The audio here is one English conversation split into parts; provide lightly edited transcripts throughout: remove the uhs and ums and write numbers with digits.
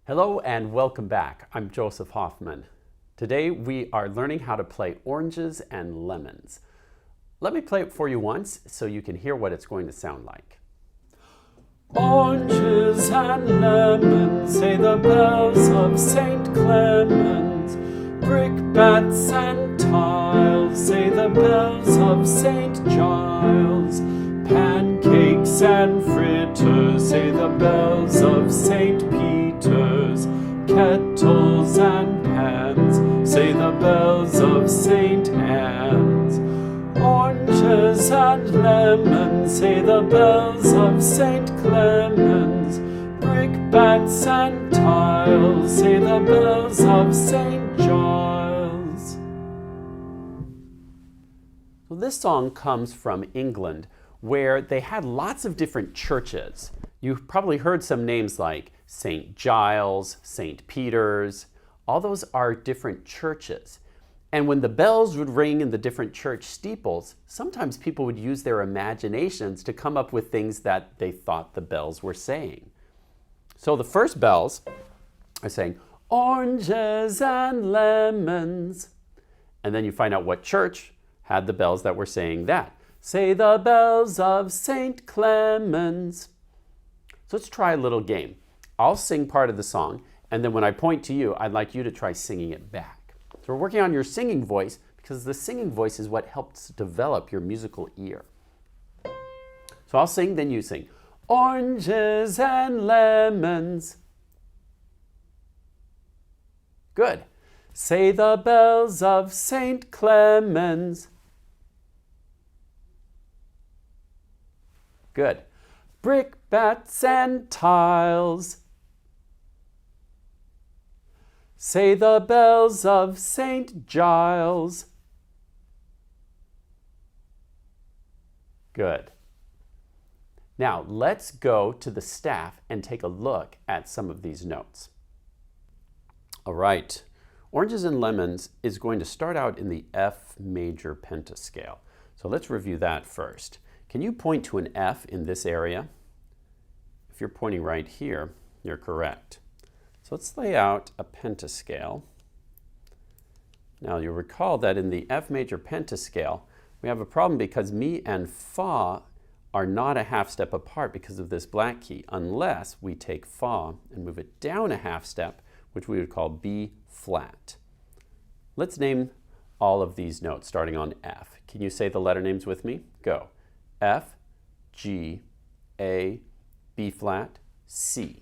Hello and welcome back. I'm Joseph Hoffman. Today we are learning how to play Oranges and Lemons. Let me play it for you once so you can hear what it's going to sound like. Oranges and lemons, say the bells of St. Clements. Brickbats and tiles, say the bells of St. Giles. Pancakes and fritters, say the bells of St. Peter's. Kettles and pans, say the bells of St. Anne's. Oranges and lemons, say the bells of St. Clements. Brickbats and tiles, say the bells of St. Giles. So this song comes from England, where they had lots of different churches. You've probably heard some names like St. Giles, St. Peter's. All those are different churches. And when the bells would ring in the different church steeples, sometimes people would use their imaginations to come up with things that they thought the bells were saying. So the first bells are saying, oranges and lemons. And then you find out what church had the bells that were saying that. Say the bells of St. Clements. So let's try a little game. I'll sing part of the song, and then when I point to you, I'd like you to try singing it back. So we're working on your singing voice because the singing voice is what helps develop your musical ear. So I'll sing, then you sing. Oranges and lemons. Good. Say the bells of St. Clements. Good. Brickbats and tiles. Say the bells of St. Giles. Good. Now let's go to the staff and take a look at some of these notes. All right. Oranges and Lemons is going to start out in the F major pentascale. So let's review that first. Can you point to an F in this area? If you're pointing right here, you're correct. So let's lay out a pentascale. Now you'll recall that in the F major pentascale, we have a problem because Mi and Fa are not a half step apart because of this black key, unless we take Fa and move it down a half step, which we would call B flat. Let's name all of these notes starting on F. Can you say the letter names with me? Go. F, G, A, B flat, C.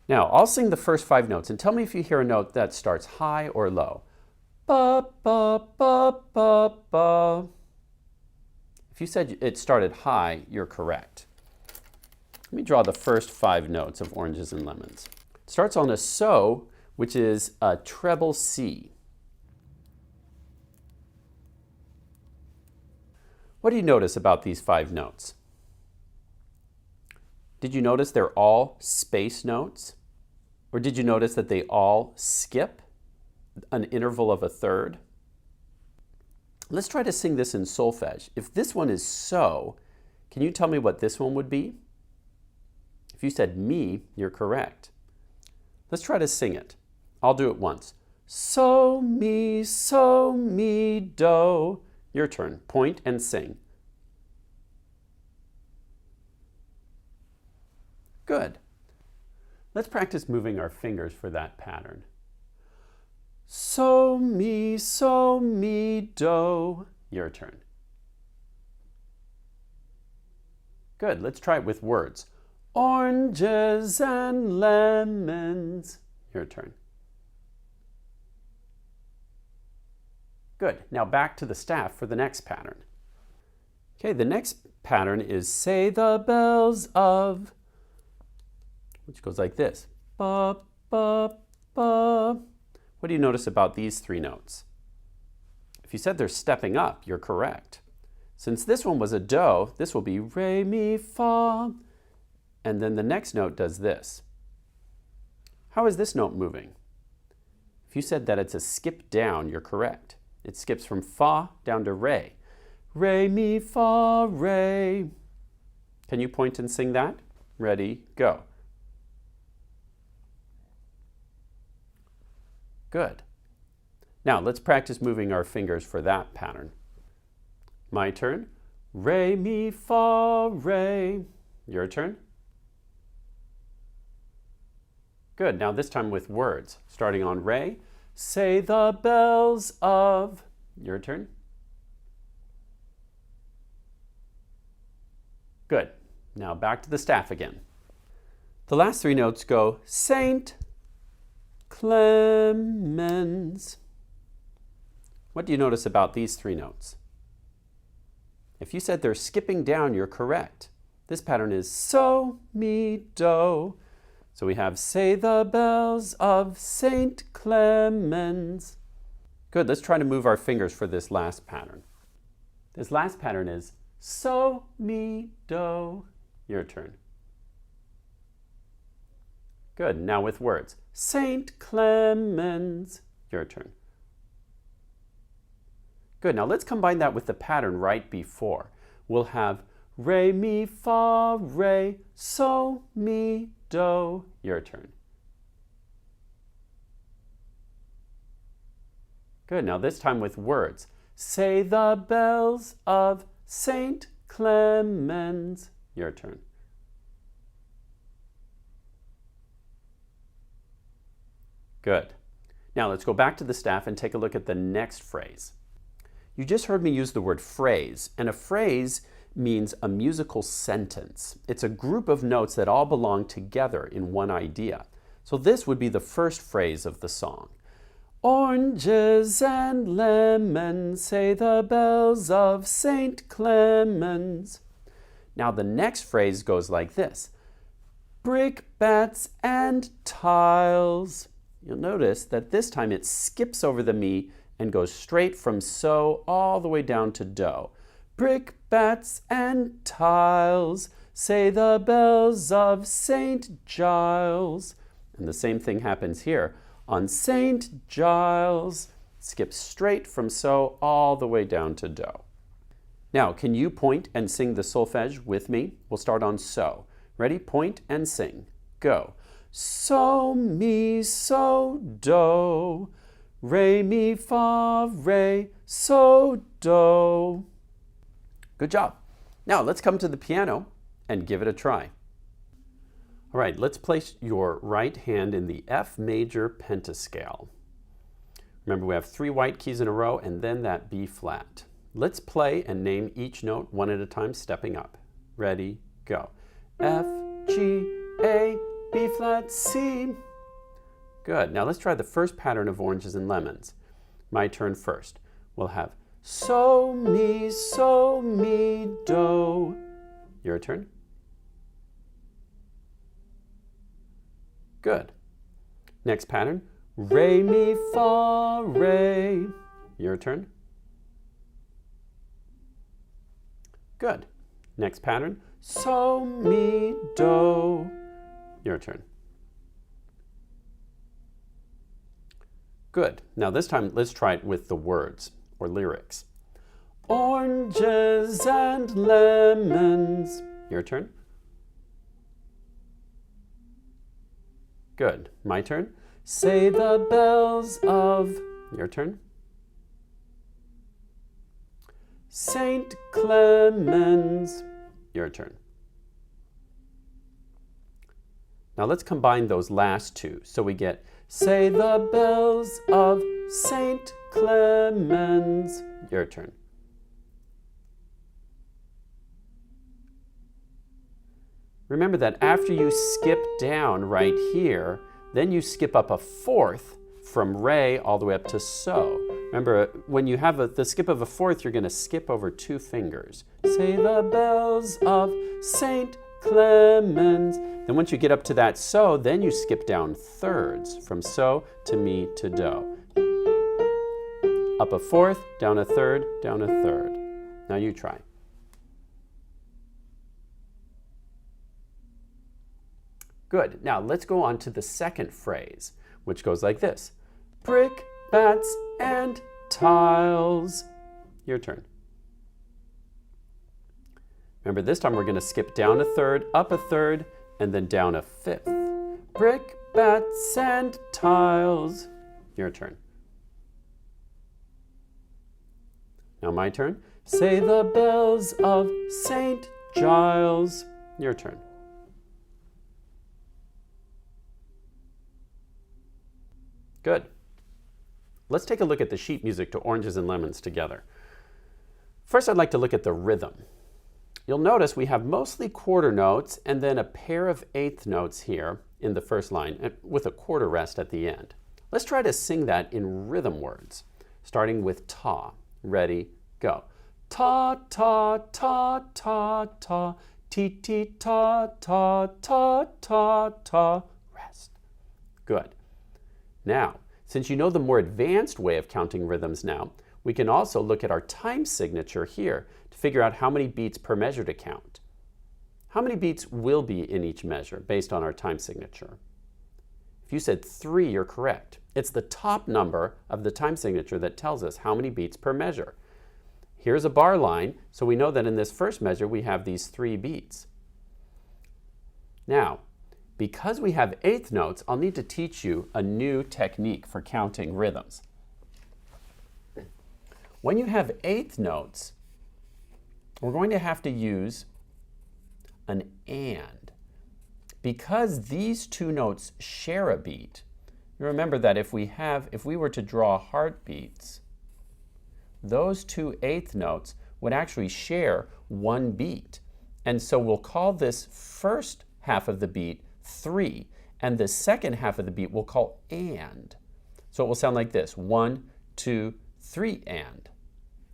Now, I'll sing the first 5 notes and tell me if you hear a note that starts high or low. Ba, ba, ba, ba, ba. If you said it started high, you're correct. Let me draw the first 5 notes of Oranges and Lemons. It starts on a So, which is a treble C. What do you notice about these 5 notes? Did you notice they're all space notes? Or did you notice that they all skip an interval of a third? Let's try to sing this in solfege. If this one is So, can you tell me what this one would be? If you said Mi, you're correct. Let's try to sing it. I'll do it once. So, mi, do. Your turn. Point and sing. Good. Let's practice moving our fingers for that pattern. So, mi, do. Your turn. Good. Let's try it with words. Oranges and lemons. Your turn. Good. Now back to the staff for the next pattern. Okay, the next pattern is Say the bells of, which goes like this. Ba, ba, ba. What do you notice about these 3 notes? If you said they're stepping up, you're correct. Since this one was a Do, this will be Re, Mi, Fa. And then the next note does this. How is this note moving? If you said that it's a skip down, you're correct. It skips from Fa down to Re. Re, Mi, Fa, Re. Can you point and sing that? Ready, go. Good. Now let's practice moving our fingers for that pattern. My turn. Re, mi, fa, re. Your turn. Good. Now this time with words. Starting on re. Say the bells of. Your turn. Good. Now back to the staff again. The last three notes go Saint Clemens. What do you notice about these three notes? If you said they're skipping down, you're correct. This pattern is so, mi, do. So we have say the bells of Saint Clemens. Good, let's try to move our fingers for this last pattern. This last pattern is so, mi, do. Your turn. Good, now with words. Saint Clemens. Your turn. Good, now let's combine that with the pattern right before. We'll have re, mi, fa, re, so, mi, do. Your turn. Good, now this time with words. Say the bells of Saint Clemens. Your turn. Good. Now let's go back to the staff and take a look at the next phrase. You just heard me use the word phrase, and a phrase means a musical sentence. It's a group of notes that all belong together in one idea. So this would be the first phrase of the song. Oranges and lemons, say the bells of Saint Clemens. Now the next phrase goes like this. Brickbats and tiles. You'll notice that this time it skips over the mi and goes straight from so all the way down to do. Brickbats and tiles, say the bells of St. Giles. And the same thing happens here. On St. Giles, skips straight from so all the way down to do. Now, can you point and sing the solfege with me? We'll start on so. Ready? Point and sing. Go. So, mi, so, do. Re, mi, fa, re, so, do. Good job. Now let's come to the piano and give it a try. All right, let's place your right hand in the F major pentascale. Remember, we have 3 white keys in a row and then that B flat. Let's play and name each note one at a time, stepping up. Ready, go. F, G, A, B flat, C. Good. Now let's try the first pattern of oranges and lemons. My turn first. We'll have so, mi, do. Your turn. Good. Next pattern. Re, mi, fa, re. Your turn. Good. Next pattern. So, mi, do. Your turn. Good. Now this time, let's try it with the words or lyrics. Oranges and lemons. Your turn. Good. My turn. Say the bells of. Your turn. Saint Clemens. Your turn. Now let's combine those last two so we get say the bells of Saint Clemens. Your turn. Remember that after you skip down right here, then you skip up a fourth from re all the way up to so. Remember, when you have the skip of a fourth, you're going to skip over 2 fingers. Say the bells of Saint Clemens. Then once you get up to that so, then you skip down thirds from so to mi to do. Up a fourth, down a third, down a third. Now you try. Good. Now let's go on to the second phrase, which goes like this. Brick, bats, and tiles. Your turn. Remember, this time we're going to skip down a third, up a third, and then down a fifth. Brick, bats, and tiles. Your turn. Now my turn. Say the bells of St. Giles. Your turn. Good. Let's take a look at the sheet music to Oranges and Lemons together. First, I'd like to look at the rhythm. You'll notice we have mostly quarter notes and then a pair of eighth notes here in the first line with a quarter rest at the end. Let's try to sing that in rhythm words, starting with ta. Ready, go. Ta, ta, ta, ta, ta, ti, ti, ta, ta, ta, ta, ta, rest. Good. Now, since you know the more advanced way of counting rhythms now, we can also look at our time signature here to figure out how many beats per measure to count. How many beats will be in each measure based on our time signature? If you said 3, you're correct. It's the top number of the time signature that tells us how many beats per measure. Here's a bar line, so we know that in this first measure we have these 3 beats. Now, because we have eighth notes, I'll need to teach you a new technique for counting rhythms. When you have eighth notes, we're going to have to use an and. Because these two notes share a beat, you remember that if we were to draw heartbeats, those two eighth notes would actually share one beat. And so we'll call this first half of the beat 3, and the second half of the beat we'll call and. So it will sound like this: 1, 2, 3, and.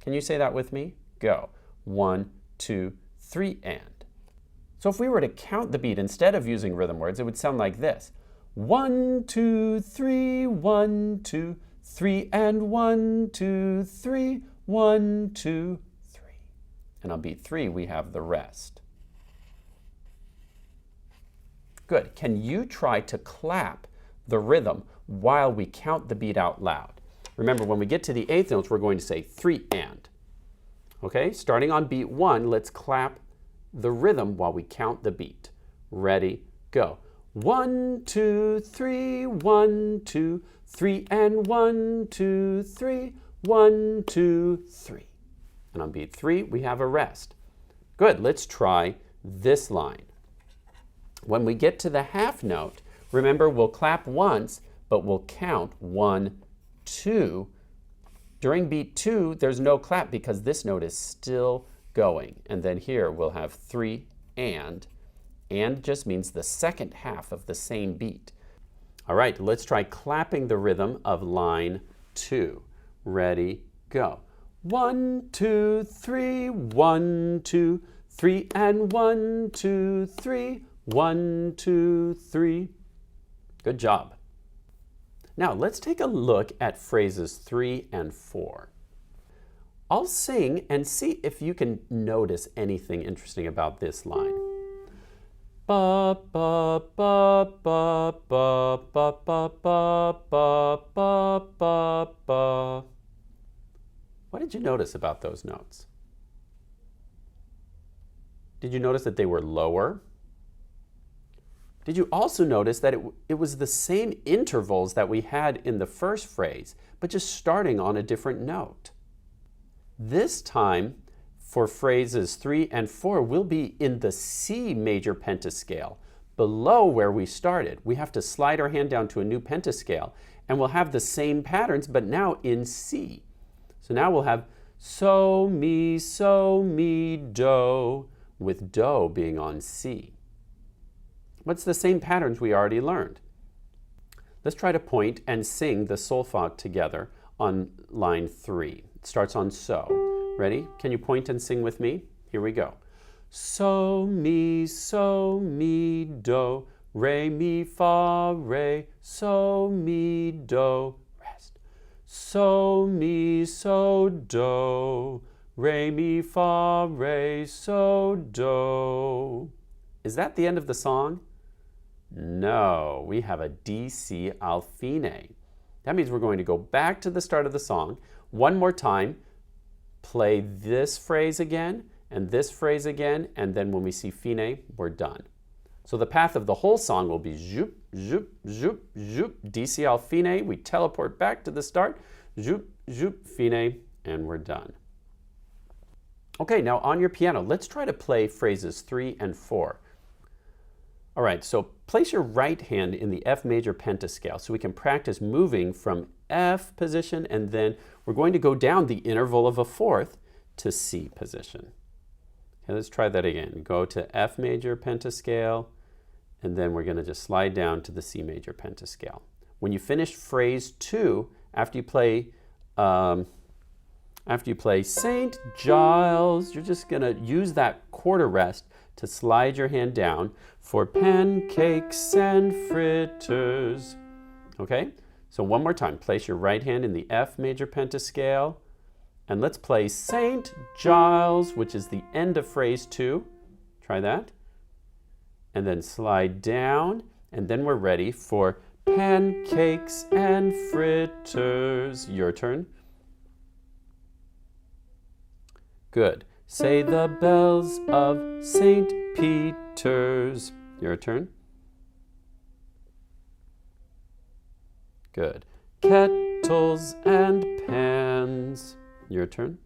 Can you say that with me? Go. 1, 2, 3, and. So if we were to count the beat instead of using rhythm words, it would sound like this: 1, 2, 3, 1, 2, 3, and 1, 2, 3, 1, 2, 3. And on beat 3, we have the rest. Good. Can you try to clap the rhythm while we count the beat out loud? Remember, when we get to the eighth notes, we're going to say 3 and. Okay, starting on beat 1, let's clap the rhythm while we count the beat. Ready, go. 1, 2, 3, 1, 2, 3, and 1, 2, 3, 1, 2, 3. And on beat 3, we have a rest. Good, let's try this line. When we get to the half note, remember we'll clap once, but we'll count 1, 2. During beat 2, there's no clap because this note is still going. And then here we'll have 3 and just means the second half of the same beat. All right, let's try clapping the rhythm of line 2. Ready, go. 1, 2, 3, 1, 2, 3, and 1, 2, 3, 1, 2, 3. Good job. Now let's take a look at phrases 3 and 4. I'll sing and see if you can notice anything interesting about this line. Ba ba ba ba ba ba ba ba ba ba ba ba. What did you notice about those notes? Did you notice that they were lower? Did you also notice that it was the same intervals that we had in the first phrase, but just starting on a different note? This time, for phrases 3 and 4, we'll be in the C major pentascale, below where we started. We have to slide our hand down to a new pentascale, and we'll have the same patterns, but now in C. So now we'll have so, mi, do, with do being on C. What's the same patterns we already learned? Let's try to point and sing the solfa together on line 3. It starts on so. Ready? Can you point and sing with me? Here we go. So, mi, do, re, mi, fa, re, so, mi, do, rest. So, mi, do, re, mi, fa, re, so, do. Is that the end of the song? No, we have a DC al fine. That means we're going to go back to the start of the song one more time, play this phrase again, and this phrase again, and then when we see fine, we're done. So the path of the whole song will be zoop, zoop, zoop, zoop, D, C, Al, fine. We teleport back to the start, zoop, zoop, fine, and we're done. Okay, now on your piano, let's try to play phrases 3 and 4. All right, so place your right hand in the F major pentascale so we can practice moving from F position, and then we're going to go down the interval of a fourth to C position. Okay, let's try that again. Go to F major pentascale, and then we're going to just slide down to the C major pentascale. When you finish phrase 2, after you play St. Giles, you're just going to use that quarter rest to slide your hand down for pancakes and fritters. Okay? So one more time. Place your right hand in the F major pentascale, and let's play St. Giles, which is the end of phrase 2. Try that. And then slide down, and then we're ready for pancakes and fritters. Your turn. Good. Say the bells of St. Peter's. Your turn. Good. Kettles and pans. Your turn.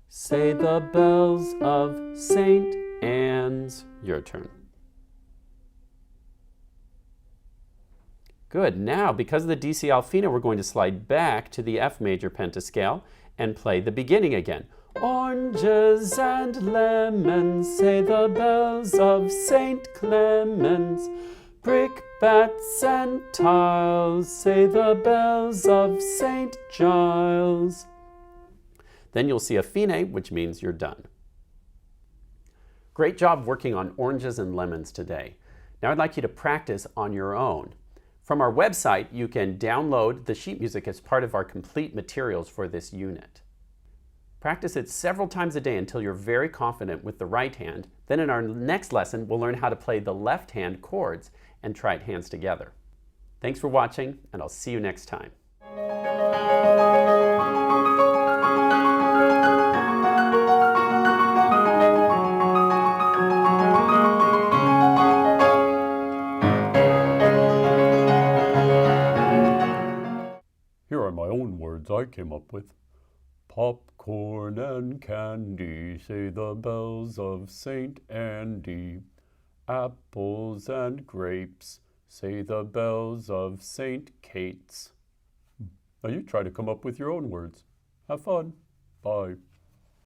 Say the bells of St. Anne's. Your turn. Good. Now, because of the D, C, Al, fine, we're going to slide back to the F major pentascale and play the beginning again. Oranges and lemons, say the bells of St. Clement's. Brickbats and tiles, say the bells of St. Giles. Then you'll see a fine, which means you're done. Great job working on oranges and lemons today. Now I'd like you to practice on your own. From our website, you can download the sheet music as part of our complete materials for this unit. Practice it several times a day until you're very confident with the right hand. Then in our next lesson, we'll learn how to play the left hand chords and try it hands together. Thanks for watching, and I'll see you next time. Here are my own words I came up with. Popcorn and candy, say the bells of St. Andy. Apples and grapes, say the bells of St. Kate's. Now you try to come up with your own words. Have fun. Bye.